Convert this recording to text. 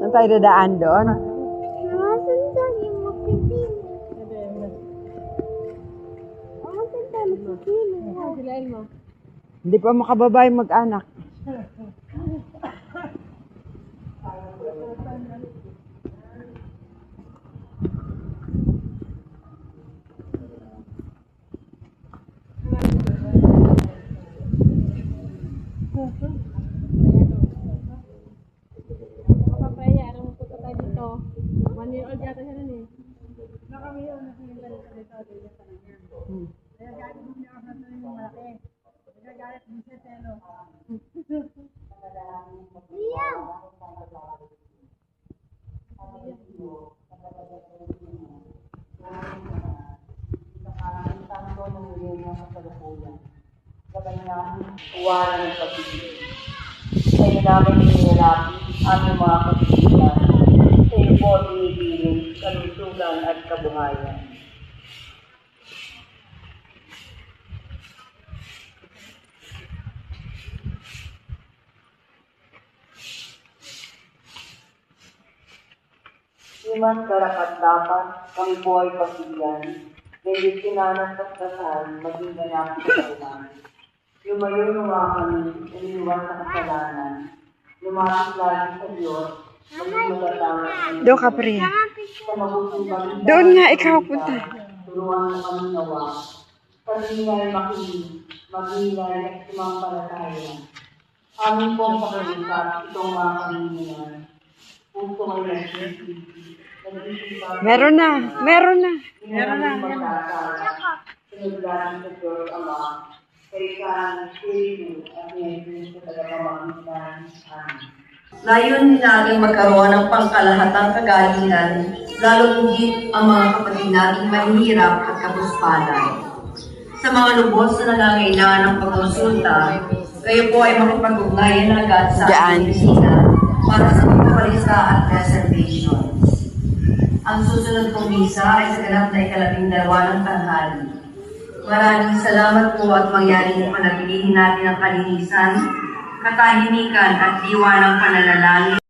Saan tayo dadaan doon? Nakasundan yung magpipili. Nakasundan yung magpipili. Silain mo. Hindi pa makababa yung mag-anak. Papaya, anong punta tayo dito? 1 year old yata siya nun eh. Nakamiyon na siya dito. Kaya galit mo niya ako sa yung malaki. Kaya galit mo siya selo. Iya! Uwanan ng pag-ibig. Kaya namin hinilapit aming mga kaibigan sa iyo po tinigiling, kalusugan at kabuhayan. Di man karapat-dapat, kami po ay pagbigyan, hindi kinanas at kasal, maging ganap sa ulan. Lumayo nawa kami, iniwan sa kasalanan. Lumapit lagi sa Diyos, maging matatang at Doon ka, Priya. sa mabuting balita. Doon nga, ikaw punta. Turuan mo kami nawa. Pag-ingay makinig, mag-ingay at sumampalataya. Amin po ang pagkalipat, itong mga kalingan. Puso ay nagsisisi. Meron na. Meron na. Meron na. Sinaglaran sa Diyos Ama. Kailangan, Espiritu, at Espiritu sa tagapamagitan. Amen. Layunin natin magkaroon ng pangkalahatang kagalingan, lalo higit ang mga kapatid nating mahihirap at kapuspalan. Sa mga lubos na nangangailangan ng pagkonsulta, kayo po ay makipag-ugnayan agad sa ating opisina para sa pagpapalista at reservations. Ang susunod pong misa ay sa ganap na 12 ng tanghali. Maraming salamat po at mangyaring panatilihin natin ang kalinisan, katahimikan at diwa ng pananalangin.